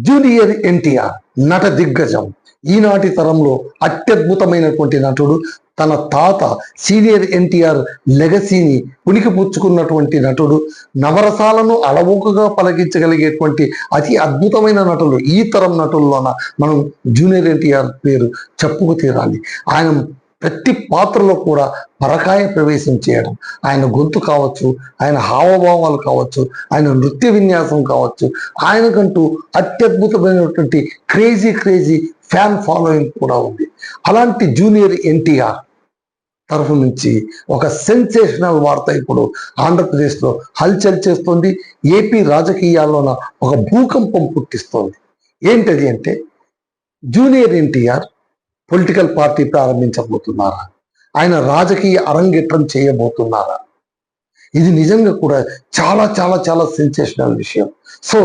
Junior NTR నట దిగ్గజం. ఈనాటి తరంలో అత్యద్భుతమైనటువంటి నటుడు. తన తాత సీనియర్ ఎన్టీఆర్ లెగసీని పుణికిపుచ్చుకున్నటువంటి నటుడు. నవరసాలను అలవోకగా పలికించగలిగేటువంటి అతి అద్భుతమైన నటులు. ఈ తరం నటుల్లోన మనం జూనియర్ ఎన్టీఆర్ పేరు చెప్పుకు తీరాలి. ఆయన ప్రతి పాత్రలో కూడా పరకాయ ప్రవేశం చేయడం, ఆయన గొంతు కావచ్చు, ఆయన హావభావాలు కావచ్చు, ఆయన నృత్య విన్యాసం కావచ్చు, ఆయనకంటూ అత్యద్భుతమైనటువంటి క్రేజీ ఫ్యాన్ ఫాలోయింగ్ కూడా ఉంది. అలాంటి జూనియర్ ఎన్టీఆర్ తరఫు నుంచి ఒక సెన్సేషనల్ వార్త ఇప్పుడు ఆంధ్రప్రదేశ్లో హల్చల్ చేస్తోంది. ఏపీ రాజకీయాల్లోన ఒక భూకంపం పుట్టిస్తోంది. ఏంటది అంటే, జూనియర్ ఎన్టీఆర్ పొలిటికల్ పార్టీ ప్రారంభించబోతున్నారా? ఆయన రాజకీయ అరంగేట్రం చేయబోతున్నారా? ఇది నిజంగా కూడా చాలా సెన్సేషనల్ విషయం. సో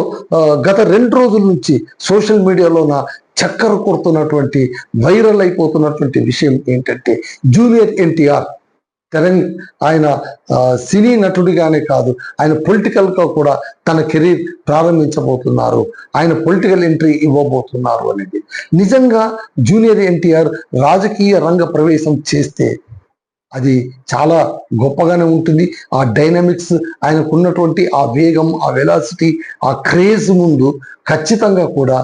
గత 2 రోజుల నుంచి సోషల్ మీడియాలోన చక్కర కొడుతున్నటువంటి, వైరల్ అయిపోతున్నటువంటి విషయం ఏంటంటే, జూనియర్ ఎన్టీఆర్ ఆయన సినీ నటుడిగానే కాదు, ఆయన పొలిటికల్గా కూడా తన కెరీర్ ప్రారంభించబోతున్నారు, ఆయన పొలిటికల్ ఎంట్రీ ఇవ్వబోతున్నారు అనేది. నిజంగా జూనియర్ ఎన్టీఆర్ రాజకీయ రంగ ప్రవేశం చేస్తే అది చాలా గొప్పగానే ఉంటుంది. ఆ డైనమిక్స్, ఆయనకున్నటువంటి ఆ వేగం, ఆ వెలాసిటీ, ఆ క్రేజ్ ముందు ఖచ్చితంగా కూడా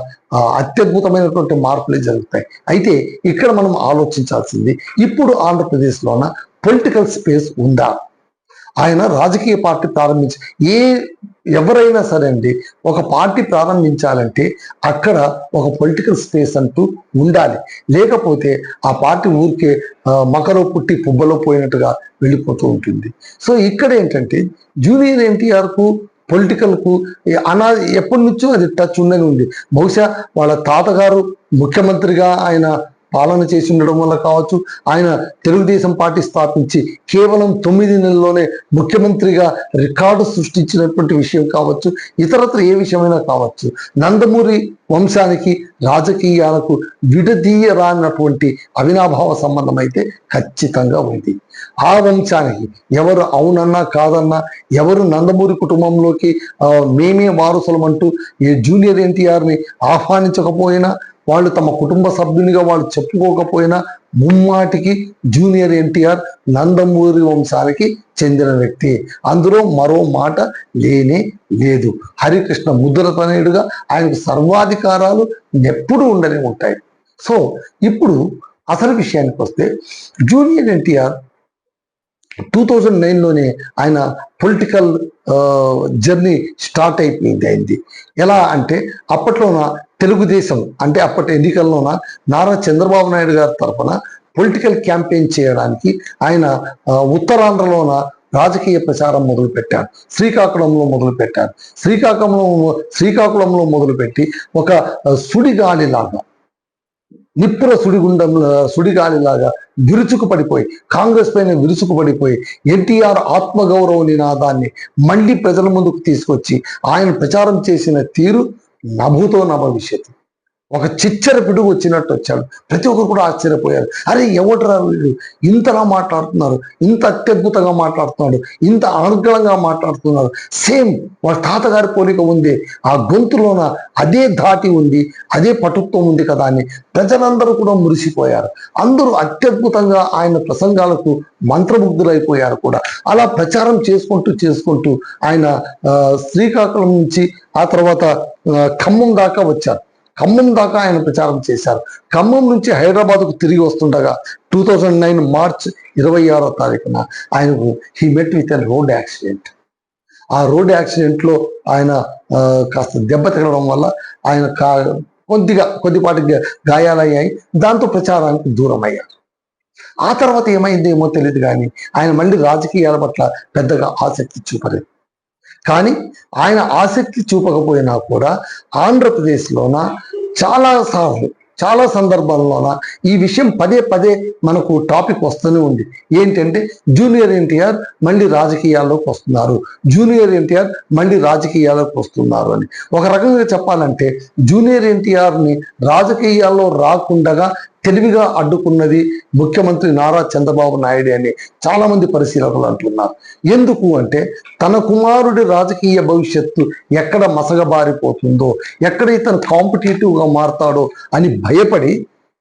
అత్యద్భుతమైనటువంటి మార్పులే జరుగుతాయి. అయితే ఇక్కడ మనం ఆలోచించాల్సింది, ఇప్పుడు ఆంధ్రప్రదేశ్లోన పొలిటికల్ స్పేస్ ఉందా? ఆయన రాజకీయ పార్టీ ప్రారంభించి ఎవరైనా సరే అండి, ఒక పార్టీ ప్రారంభించాలంటే అక్కడ ఒక పొలిటికల్ స్పేస్ అంటూ ఉండాలి. లేకపోతే ఆ పార్టీ ఊరికే మకరో పుట్టి పుబ్బలో పోయినట్టుగా వెళ్ళిపోతూ ఉంటుంది. సో ఇక్కడ ఏంటంటే, జూనియర్ ఎన్టీఆర్కు పొలిటికల్కు ఎప్పటి నుంచో అది టచ్ ఉండని ఉంది. బహుశా వాళ్ళ తాతగారు ముఖ్యమంత్రిగా ఆయన పాలన చేసి ఉండడం వల్ల కావచ్చు, ఆయన తెలుగుదేశం పార్టీ స్థాపించి కేవలం 9 నెలల్లోనే ముఖ్యమంత్రిగా రికార్డు సృష్టించినటువంటి విషయం కావచ్చు, ఇతరత్ర ఏ విషయమైనా కావచ్చు, నందమూరి వంశానికి రాజకీయాలకు విడదీయరానటువంటి అవినాభావ సంబంధం అయితే ఖచ్చితంగా ఉంది. ఆ వంశానికి ఎవరు అవునన్నా కాదన్నా, ఎవరు నందమూరి కుటుంబంలోకి మేమే వారసులమంటూ ఈ జూనియర్ ఎన్టీఆర్ని ఆహ్వానించకపోయినా, వాళ్ళు తమ కుటుంబ సభ్యునిగా వాళ్ళు చెప్పుకోకపోయినా, ముమ్మాటికి జూనియర్ ఎన్టీఆర్ నందమూరి వంశానికి చెందిన వ్యక్తి. అందులో మరో మాట లేనే లేదు. హరికృష్ణ ముద్రతనయుడుగా ఆయనకు సర్వాధికారాలు ఎప్పుడూ ఉండనే ఉంటాయి. సో ఇప్పుడు అసలు విషయానికి వస్తే, జూనియర్ ఎన్టీఆర్ 2009లోనే ఆయన పొలిటికల్ జర్నీ స్టార్ట్ అయిపోయింది అయింది. ఎలా అంటే, అప్పట్లోన తెలుగుదేశం అంటే అప్పటి ఎన్నికల్లోన నారా చంద్రబాబు నాయుడు గారి తరఫున పొలిటికల్ క్యాంపెయిన్ చేయడానికి ఆయన ఉత్తరాంధ్రలోన రాజకీయ ప్రచారం మొదలుపెట్టారు. శ్రీకాకుళంలో మొదలుపెట్టారు. శ్రీకాకుళంలో మొదలుపెట్టి ఒక సుడిగాలిలాగా, నిప్పుల సుడిగాలిలాగా విరుచుకు పడిపోయి, కాంగ్రెస్ పైన విరుచుకు పడిపోయి, ఎన్టీఆర్ ఆత్మగౌరవ నినాదాన్ని మళ్ళీ ప్రజల ముందుకు తీసుకొచ్చి ఆయన ప్రచారం చేసిన తీరు నభూతో నభవిష్యత్. ఒక చిచ్చర పిడుగు వచ్చినట్టు వచ్చాడు. ప్రతి ఒక్కరు కూడా ఆశ్చర్యపోయారు. అరే ఎవడరా వీళ్ళు, ఇంతలా మాట్లాడుతున్నారు, ఇంత అత్యద్భుతంగా మాట్లాడుతున్నాడు, ఇంత అనర్గళంగా మాట్లాడుతున్నారు, సేమ్ వాళ్ళ తాతగారి పోలిక ఉంది, ఆ గొంతులోన అదే ధాటి ఉంది, అదే పటుత్వం ఉంది కదా అని ప్రజలందరూ కూడా మురిసిపోయారు. అందరూ అత్యద్భుతంగా ఆయన ప్రసంగాలకు మంత్రముగ్ధులైపోయారు కూడా. అలా ప్రచారం చేసుకుంటూ ఆయన శ్రీకాకుళం నుంచి ఆ తర్వాత ఖమ్మం దాకా వచ్చారు. ఖమ్మం దాకా ఆయన ప్రచారం చేశారు. ఖమ్మం నుంచి హైదరాబాద్కు తిరిగి వస్తుండగా 2009 మార్చ్ 26వ తారీఖున ఆయనకు he met with an road accident. ఆ రోడ్ యాక్సిడెంట్లో ఆయన కాస్త దెబ్బ తగలడం వల్ల ఆయన కొద్దిపాటి గాయాలయ్యాయి. దాంతో ప్రచారానికి దూరం అయ్యారు. ఆ తర్వాత ఏమైందేమో తెలియదు కానీ ఆయన మళ్ళీ రాజకీయాల పట్ల పెద్దగా ఆసక్తి చూపలేదు. కానీ ఆయన ఆసక్తి చూపకపోయినా కూడా ఆంధ్రప్రదేశ్లోన చాలా సందర్భాల్లోన ఈ విషయం పదే మనకు టాపిక్ వస్తూనే ఉంది. ఏంటంటే, జూనియర్ ఎన్టీఆర్ మళ్ళీ రాజకీయాల్లోకి వస్తున్నారు, జూనియర్ ఎన్టీఆర్ మళ్ళీ రాజకీయాల్లోకి వస్తున్నారు అని. ఒక రకంగా చెప్పాలంటే, జూనియర్ ఎన్టీఆర్ని రాజకీయాల్లో రాకుండగా తెలివిగా అడ్డుకున్నది ముఖ్యమంత్రి నారా చంద్రబాబు నాయుడు అని చాలా మంది పరిశీలకులు అంటున్నారు. ఎందుకు అంటే తన కుమారుడి రాజకీయ భవిష్యత్తు ఎక్కడ మసగబారిపోతుందో, ఎక్కడ ఇతను కాంపిటేటివ్గా మారతాడో అని భయపడి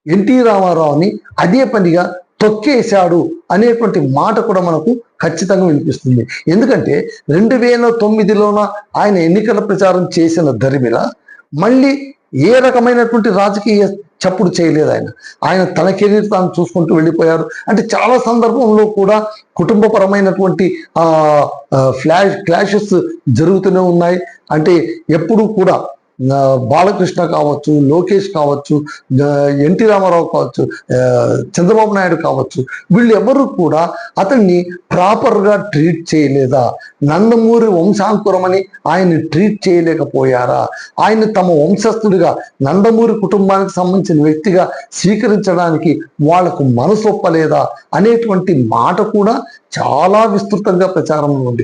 ఎన్టీ రామారావుని అదే పనిగా తొక్కేశాడు అనేటువంటి మాట కూడా మనకు ఖచ్చితంగా వినిపిస్తుంది. ఎందుకంటే 2009లోన ఆయన ఎన్నికల ప్రచారం చేసిన దరిమిల మళ్ళీ ఏ రకమైనటువంటి రాజకీయ చప్పుడు చేయలేదు. ఆయన తన కెరీర్ తాను చూసుకుంటూ వెళ్ళిపోయారు. అంటే చాలా సందర్భంలో కూడా కుటుంబపరమైనటువంటి క్లాషెస్ జరుగుతూనే ఉన్నాయి. అంటే ఎప్పుడు కూడా బాలకృష్ణ కావచ్చు, లోకేష్ కావచ్చు, ఎన్టీ రామారావు కావచ్చు, చంద్రబాబు నాయుడు కావచ్చు, వీళ్ళు ఎవరు కూడా అతన్ని ప్రాపర్గా ట్రీట్ చేయలేదా? నందమూరి వంశాంకురమని ఆయన్ని ట్రీట్ చేయలేకపోయారా? ఆయన తమ వంశస్థుడిగా నందమూరి కుటుంబానికి సంబంధించిన వ్యక్తిగా స్వీకరించడానికి వాళ్లకు మనసొప్పలేదా అనేటువంటి మాట కూడా చాలా విస్తృతంగా ప్రచారంలో ఉంది.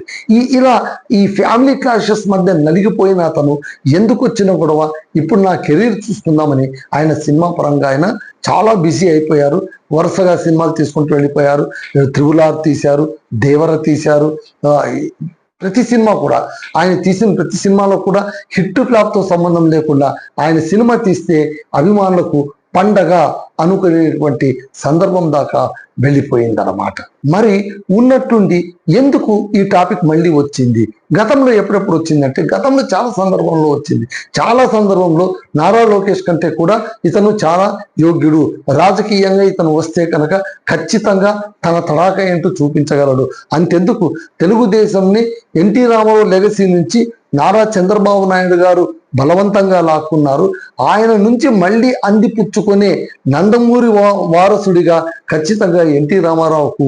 ఈ ఫ్యామిలీ క్లాషెస్ మధ్య నలిగిపోయిన అతను ఎందుకు వచ్చిన గొడవ, ఇప్పుడు నా కెరీర్ చూసుకుందామని ఆయన సినిమా పరంగా ఆయన చాలా బిజీ అయిపోయారు. వరుసగా సినిమాలు తీసుకుంటూ వెళ్ళిపోయారు. త్రిబుల్ తీశారు, దేవర తీశారు. ప్రతి సినిమా కూడా ఆయన తీసిన ప్రతి సినిమాలో కూడా హిట్ ఫ్లాప్తో సంబంధం లేకుండా ఆయన సినిమా తీస్తే అభిమానులకు పండగ అనుకునేటువంటి సందర్భం దాకా వెళ్ళిపోయిందన్నమాట. మరి ఉన్నట్టుండి ఎందుకు ఈ టాపిక్ మళ్ళీ వచ్చింది? గతంలో ఎప్పుడెప్పుడు వచ్చిందంటే గతంలో చాలా సందర్భంలో వచ్చింది. చాలా సందర్భంలో నారా లోకేష్ కంటే కూడా ఇతను చాలా యోగ్యుడు, రాజకీయంగా ఇతను వస్తే కనుక ఖచ్చితంగా తన తడాక ఏంటో చూపించగలడు. అంతెందుకు తెలుగుదేశంని ఎన్టీ రామారావు లెగసీ నుంచి నారా చంద్రబాబు నాయుడు గారు బలవంతంగా లాక్కున్నారు. ఆయన నుంచి మళ్ళీ అందిపుచ్చుకునే నందమూరి వారసుడిగా ఖచ్చితంగా ఎన్టీ రామారావుకు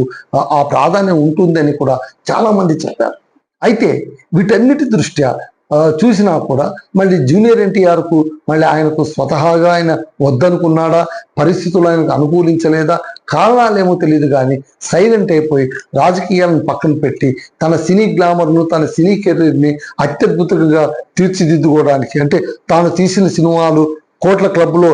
ఆ ప్రాధాన్యం ఉంటుందని కూడా చాలా మంది చెప్పారు. అయితే వీటన్నిటి దృష్ట్యా చూసినా కూడా మళ్ళీ జూనియర్ ఎన్టీఆర్కు మళ్ళీ ఆయనకు స్వతహాగా ఆయన వద్దనుకున్నాడా, పరిస్థితులు ఆయనకు అనుకూలించలేదా, కారణాలేమో తెలియదు కానీ సైలెంట్ అయిపోయి రాజకీయాలను పక్కన పెట్టి తన సినీ గ్లామర్ను, తన సినీ కెరీర్ని అత్యద్భుతంగా తీర్చిదిద్దుకోవడానికి, అంటే తాను తీసిన సినిమాలు కోట్ల క్లబ్లో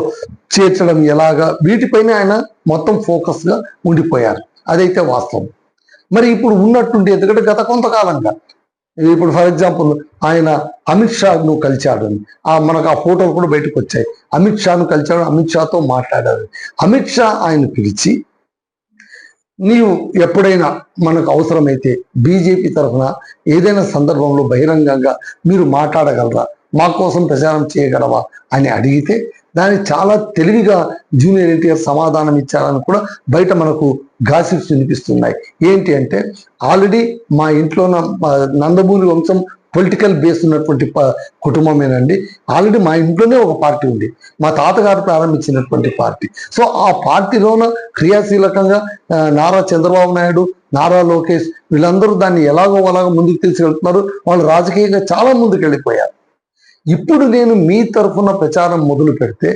చేర్చడం ఎలాగా, వీటిపైన ఆయన మొత్తం ఫోకస్గా ఉండిపోయారు. అదైతే వాస్తవం. మరి ఇప్పుడు ఉన్నట్టుండి, ఎందుకంటే గత కొంతకాలంగా ఇప్పుడు ఫర్ ఎగ్జాంపుల్ ఆయన అమిత్ షాను కలిశాడు, మనకు ఆ ఫోటోలు కూడా బయటకు వచ్చాయి. అమిత్ షాను కలిశాడు, అమిత్ షాతో మాట్లాడారు. అమిత్ షా ఆయన పిలిచి, నీవు ఎప్పుడైనా మనకు అవసరమైతే బీజేపీ తరఫున ఏదైనా సందర్భంలో బహిరంగంగా మీరు మాట్లాడగలరా, మా కోసం ప్రచారం చేయగలవా అని అడిగితే దానికి చాలా తెలివిగా జూనియర్ ఎన్టీఆర్ సమాధానం ఇచ్చారని కూడా బయట మనకు గాసిప్స్ వినిపిస్తున్నాయి. ఏంటి అంటే ఆల్రెడీ మా ఇంట్లో నందమూరి వంశం పొలిటికల్ బేస్ ఉన్నటువంటి కుటుంబమేనండి. ఆల్రెడీ మా ఇంట్లోనే ఒక పార్టీ ఉంది, మా తాతగారు ప్రారంభించినటువంటి పార్టీ. సో ఆ పార్టీలోన క్రియాశీలకంగా నారా చంద్రబాబు నాయుడు, నారా లోకేష్ వీళ్ళందరూ దాన్ని ఎలాగో అలాగో ముందుకు తీసుకెళ్తున్నారు. వాళ్ళు రాజకీయంగా చాలా ముందుకు వెళ్ళిపోయారు. ఇప్పుడు నేను మీ తరఫున ప్రచారం మొదలు పెడితే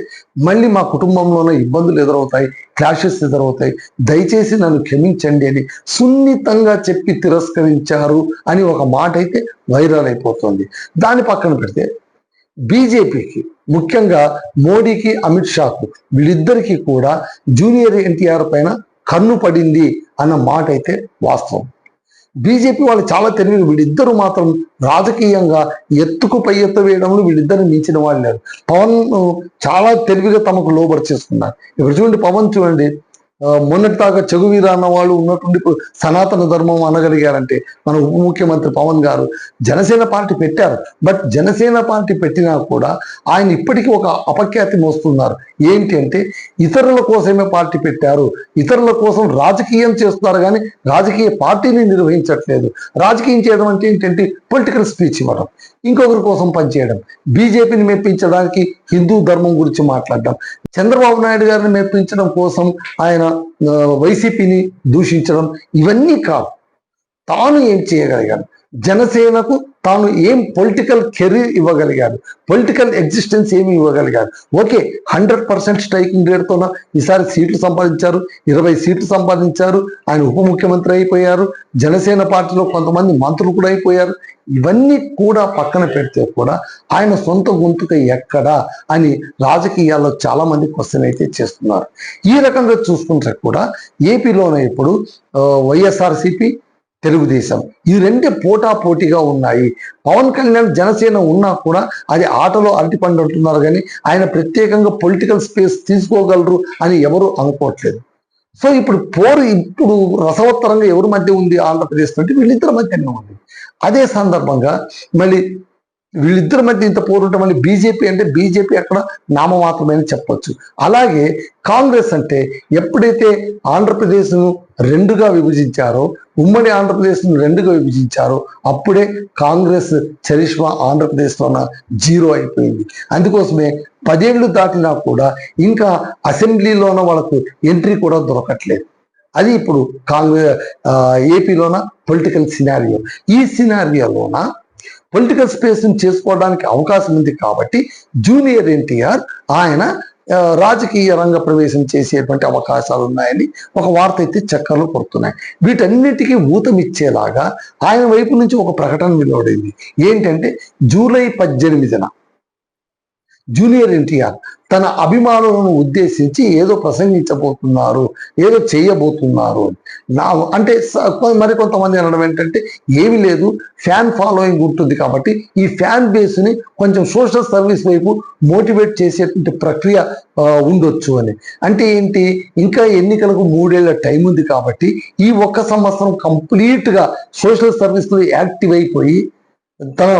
మళ్ళీ మా కుటుంబంలోనే ఇబ్బందులు ఎదురవుతాయి, క్లాషెస్ ఎదురవుతాయి, దయచేసి నన్ను క్షమించండి అని సున్నితంగా చెప్పి తిరస్కరించారు అని ఒక మాట అయితే వైరల్ అయిపోతుంది. దాని పక్కన పెడితే బీజేపీకి, ముఖ్యంగా మోడీకి, అమిత్ షాకు వీళ్ళిద్దరికీ కూడా జూనియర్ ఎన్టీఆర్ పైన కన్ను పడింది అన్న మాట అయితే వాస్తవం. బీజేపీ వాళ్ళు చాలా తెలివిగా, వీళ్ళిద్దరూ మాత్రం రాజకీయంగా ఎత్తుకు పై ఎత్తు వేయడంలో వీళ్ళిద్దరు మించిన వాళ్ళు లేరు. పవన్ చాలా తెలివిగా తమకు లోబడి చేసుకున్నారు. ఇప్పుడు చూడండి, పవన్ చూడండి, మొన్నటి దాకా చెగువీర అన్న వాళ్ళు ఉన్నటువంటి సనాతన ధర్మం అనగలిగారంటే మన ఉప ముఖ్యమంత్రి పవన్ గారు జనసేన పార్టీ పెట్టారు. బట్ జనసేన పార్టీ పెట్టినా కూడా ఆయన ఇప్పటికీ ఒక అపఖ్యాతి మోస్తున్నారు. ఏంటి అంటే ఇతరుల కోసమే పార్టీ పెట్టారు, ఇతరుల కోసం రాజకీయం చేస్తున్నారు కానీ రాజకీయ పార్టీని నిర్వహించట్లేదు. రాజకీయం చేయడం అంటే ఏంటంటే పొలిటికల్ స్పీచ్ ఇవ్వడం, ఇంకొకరి కోసం పనిచేయడం, బీజేపీని మెప్పించడానికి హిందూ ధర్మం గురించి మాట్లాడడం, చంద్రబాబు నాయుడు గారిని మెప్పించడం కోసం ఆయన వైసీపీని దూషించడం, ఇవన్నీ కాదు. తాను ఏం చేయగలిగాను, జనసేనకు తాను ఏం పొలిటికల్ కెరీర్ ఇవ్వగలిగాడు, పొలిటికల్ ఎగ్జిస్టెన్స్ ఏమి ఇవ్వగలిగాడు. ఓకే, 100% స్ట్రైకింగ్ రేట్తోన ఈసారి సీట్లు సంపాదించారు, 20 సీట్లు సంపాదించారు, ఆయన ఉప ముఖ్యమంత్రి అయిపోయారు, జనసేన పార్టీలో కొంతమంది మంత్రులు కూడా అయిపోయారు. ఇవన్నీ కూడా పక్కన పెడితే కూడా ఆయన సొంత గొంతుక ఎక్కడా అని రాజకీయాల్లో చాలా మంది క్వశ్చన్ అయితే చేస్తున్నారు. ఈ రకంగా చూసుకుంటే కూడా ఏపీలోనే ఇప్పుడు వైఎస్ఆర్సీపీ, తెలుగుదేశం ఈ రెండే పోటాపోటీగా ఉన్నాయి. పవన్ కళ్యాణ్ జనసేన ఉన్నా కూడా అది ఆటలో అరటిపండు అంటున్నారు, కానీ ఆయన ప్రత్యేకంగా పొలిటికల్ స్పేస్ తీసుకోగలరు అని ఎవరు అనుకోవట్లేదు. సో ఇప్పుడు రసవత్తరంగా ఎవరి మధ్య ఉంది ఆంధ్రప్రదేశ్ అంటే వీళ్ళిద్దరి మధ్యనే ఉంది. అదే సందర్భంగా మళ్ళీ వీళ్ళిద్దరి మధ్య ఇంత పోరుంటే మళ్ళీ బీజేపీ అంటే బీజేపీ అక్కడ నామమాత్రమే అని చెప్పొచ్చు. అలాగే కాంగ్రెస్ అంటే ఎప్పుడైతే ఆంధ్రప్రదేశ్ను రెండుగా విభజించారో, ఉమ్మడి ఆంధ్రప్రదేశ్ను రెండుగా విభజించారో అప్పుడే కాంగ్రెస్ చరిష్మా ఆంధ్రప్రదేశ్లోన జీరో అయిపోయింది. అందుకోసమే 10 ఏళ్ళు దాటినా కూడా ఇంకా అసెంబ్లీలోన వాళ్ళకు ఎంట్రీ కూడా దొరకట్లేదు. అది ఇప్పుడు ఏపీలోన పొలిటికల్ సినారియో. ఈ సినారియోలోన పొలిటికల్ స్పేస్ చేసుకోవడానికి అవకాశం ఉంది కాబట్టి జూనియర్ ఎన్టీఆర్ ఆయన రాజకీయ రంగ ప్రవేశం చేసేటువంటి అవకాశాలు ఉన్నాయని ఒక వార్త అయితే చక్కర్లు కొడుతున్నాయి. వీటన్నిటికీ ఊతమిచ్చేలాగా ఆయన వైపు నుంచి ఒక ప్రకటన వెలువడింది. ఏంటంటే జూలై 18న జూనియర్ ఎన్టీఆర్ తన అభిమానులను ఉద్దేశించి ఏదో ప్రసంగించబోతున్నారు, ఏదో చేయబోతున్నారు అంటే మరికొంతమంది అనడం ఏంటంటే ఏమి లేదు, ఫ్యాన్ ఫాలోయింగ్ ఉంటుంది కాబట్టి ఈ ఫ్యాన్ బేస్ని కొంచెం సోషల్ సర్వీస్ వైపు మోటివేట్ చేసేటువంటి ప్రక్రియ ఉండొచ్చు అని. అంటే ఏంటి, ఇంకా ఎన్నికలకు 3 ఏళ్ల టైం ఉంది కాబట్టి ఈ 1 సంవత్సరం కంప్లీట్గా సోషల్ సర్వీస్లో యాక్టివ్ అయిపోయి తన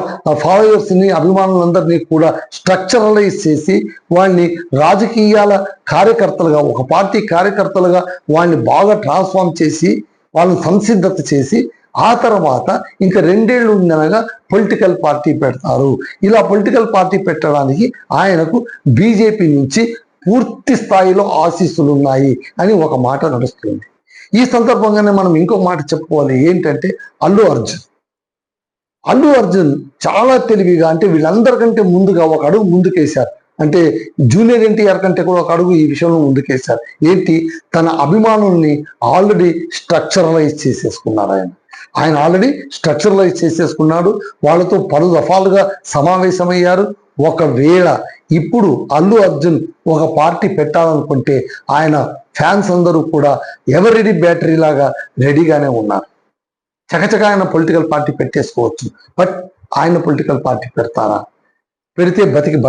ఫాలోయర్స్ని, అభిమానులందరినీ కూడా స్ట్రక్చరలైజ్ చేసి వాళ్ళని రాజకీయాల కార్యకర్తలుగా, ఒక పార్టీ కార్యకర్తలుగా వాళ్ళని బాగా ట్రాన్స్ఫార్మ్ చేసి వాళ్ళని సంసిద్ధత చేసి ఆ తర్వాత ఇంకా 2 ఏళ్ళు ఉందనగా పొలిటికల్ పార్టీ పెడతారు. ఇలా పొలిటికల్ పార్టీ పెట్టడానికి ఆయనకు బీజేపీ నుంచి పూర్తి స్థాయిలో ఆశీస్సులు ఉన్నాయి అని ఒక మాట నడుస్తుంది. ఈ సందర్భంగానే మనం ఇంకొక మాట చెప్పుకోవాలి. ఏంటంటే అల్లు అర్జున్ చాలా తెలివిగా, అంటే వీళ్ళందరికంటే ముందుగా ఒక అడుగు ముందుకేశారు. అంటే జూనియర్ ఎన్టీఆర్ కంటే కూడా ఒక అడుగు ఈ విషయంలో ముందుకేశారు. ఏంటి, తన అభిమానుల్ని ఆల్రెడీ స్ట్రక్చరలైజ్ చేసేసుకున్నారు. ఆయన ఆల్రెడీ స్ట్రక్చరలైజ్ చేసేసుకున్నాడు. వాళ్ళతో పలు దఫాలుగా సమావేశమయ్యారు. ఒకవేళ ఇప్పుడు అల్లు అర్జున్ ఒక పార్టీ పెట్టాలనుకుంటే ఆయన ఫ్యాన్స్ అందరూ కూడా ఎవర్ రెడీ బ్యాటరీ లాగా రెడీగానే ఉన్నారు. చకచక ఆయన పొలిటికల్ పార్టీ పెట్టేసుకోవచ్చు. బట్ ఆయన పొలిటికల్ పార్టీ పెడతారా? పెడితే బతికి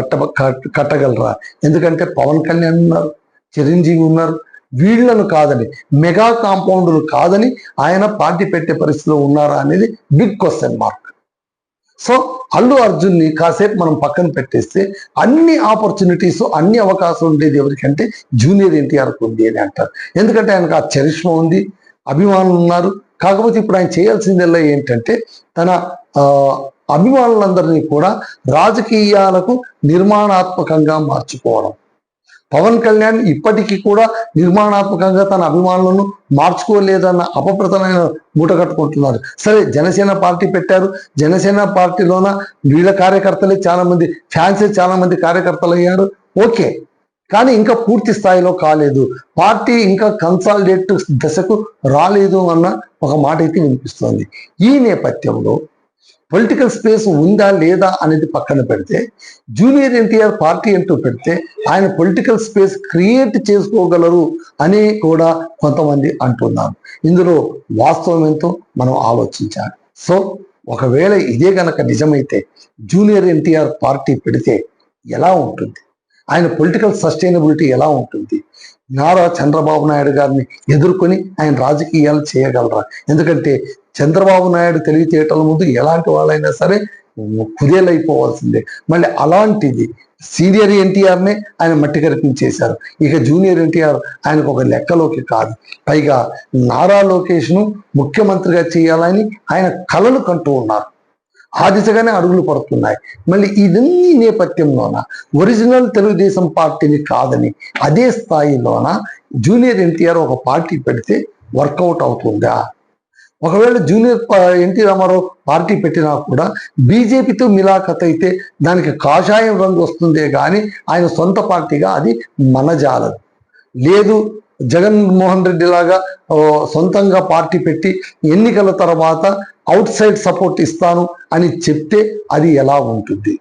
కట్టగలరా? ఎందుకంటే పవన్ కళ్యాణ్ ఉన్నారు, చిరంజీవి ఉన్నారు. వీళ్లను కాదని, మెగా కాంపౌండ్లు కాదని ఆయన పార్టీ పెట్టే పరిస్థితిలో ఉన్నారా అనేది big question mark. So Allu అర్జున్ని కాసేపు మనం పక్కన పెట్టేస్తే అన్ని ఆపర్చునిటీస్, అన్ని అవకాశం ఉండేది ఎవరికంటే జూనియర్ ఎన్టీఆర్కి ఉంది అని అంటారు. ఎందుకంటే ఆయనకు ఆ చరిష్మా ఉంది, అభిమానులు ఉన్నారు. కాకపోతే ఇప్పుడు ఆయన చేయాల్సిందల్లా ఏంటంటే తన అభిమానులందరినీ కూడా రాజకీయాలకు నిర్మాణాత్మకంగా మార్చుకోవడం. పవన్ కళ్యాణ్ ఇప్పటికీ కూడా నిర్మాణాత్మకంగా తన అభిమానులను మార్చుకోలేదన్న అపప్రతమైన మూట కట్టుకుంటున్నారు. సరే, జనసేన పార్టీ పెట్టారు, జనసేన పార్టీలోన వీళ్ళ కార్యకర్తలే చాలా మంది, ఫ్యాన్సే చాలా మంది కార్యకర్తలు అయ్యారు. ఓకే, కానీ ఇంకా పూర్తి స్థాయిలో కాలేదు, పార్టీ ఇంకా కన్సాలిడేట్ దశకు రాలేదు అన్న ఒక మాట అయితే వినిపిస్తోంది. ఈ నేపథ్యంలో పొలిటికల్ స్పేస్ ఉందా లేదా అనేది పక్కన పెడితే జూనియర్ ఎన్టీఆర్ పార్టీ అంటూ పెడితే ఆయన పొలిటికల్ స్పేస్ క్రియేట్ చేసుకోగలరు అని కూడా కొంతమంది అంటున్నారు. ఇందులో వాస్తవం ఎంతో మనం ఆలోచించాలి. సో ఒకవేళ ఇదే గనక నిజమైతే జూనియర్ ఎన్టీఆర్ పార్టీ పెడితే ఎలా ఉంటుంది, ఆయన పొలిటికల్ సస్టైనబిలిటీ ఎలా ఉంటుంది, నారా చంద్రబాబు నాయుడు గారిని ఎదుర్కొని ఆయన రాజకీయాలు చేయగలరా? ఎందుకంటే చంద్రబాబు నాయుడు తెలివితేటల ముందు ఎలాంటి వాళ్ళైనా సరే కుదేలైపోవాల్సిందే. మళ్ళీ అలాంటిది సీనియర్ ఎన్టీఆర్నే ఆయన మట్టి కరిపించేశారు. ఇక జూనియర్ ఎన్టీఆర్ ఆయనకు ఒక లెక్కలోకి కాదు. పైగా నారా లోకేష్ను ముఖ్యమంత్రిగా చేయాలని ఆయన కలలు కంటూ ఉన్నారు. ఆ దిశగానే అడుగులు పడుతున్నాయి. మళ్ళీ ఇదన్నీ నేపథ్యంలోన ఒరిజినల్ తెలుగుదేశం పార్టీని కాదని అదే స్థాయిలోన జూనియర్ ఎన్టీఆర్ ఒక పార్టీ పెడితే వర్కౌట్ అవుతుందా? ఒకవేళ జూనియర్ ఎన్టీ రామారావు పార్టీ పెట్టినా కూడా బీజేపీతో మిలాఖత్ అయితే దానికి కాషాయం రంగు వస్తుందే కానీ ఆయన సొంత పార్టీగా అది మనజాలదు. లేదు జగన్మోహన్ రెడ్డి లాగా సొంతంగా పార్టీ పెట్టి ఎన్నికల తర్వాత అవుట్ సైడ్ సపోర్ట్ ఇస్తాను అని చెప్తే అది ఎలా ఉంటుంది?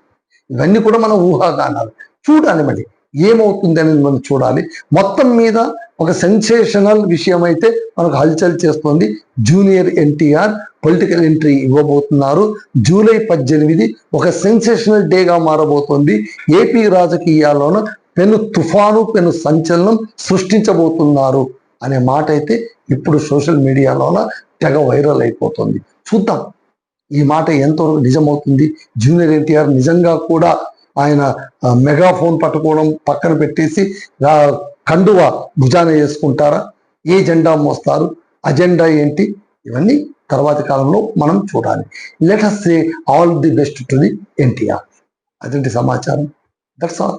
ఇవన్నీ కూడా మన ఊహాగానాలు. చూడాలి మరి ఏమవుతుంది అనేది మనం చూడాలి. మొత్తం మీద ఒక సెన్సేషనల్ విషయం అయితే మనకు హల్చల్ చేస్తుంది. జూనియర్ ఎన్టీఆర్ పొలిటికల్ ఎంట్రీ ఇవ్వబోతున్నారు. జూలై 18 ఒక సెన్సేషనల్ డేగా మారబోతోంది. ఏపీ రాజకీయాల్లోన పెను తుఫాను, పెను సంచలనం సృష్టించబోతున్నారు అనే మాట అయితే ఇప్పుడు సోషల్ మీడియాలోన తెగ వైరల్ అయిపోతుంది. చూద్దాం ఈ మాట ఎంతవరకు నిజమవుతుంది. జూనియర్ ఎన్టీఆర్ నిజంగా కూడా ఆయన మెగాఫోన్ పట్టుకోవడం పక్కన పెట్టేసి కండువ భుజాన వేసుకుంటారా? ఏ జెండా మోస్తారు? అజెండా ఏంటి? ఇవన్నీ తర్వాతి కాలంలో మనం చూడాలి. Let us say all the best to the NTR. అదండి సమాచారం. That's all.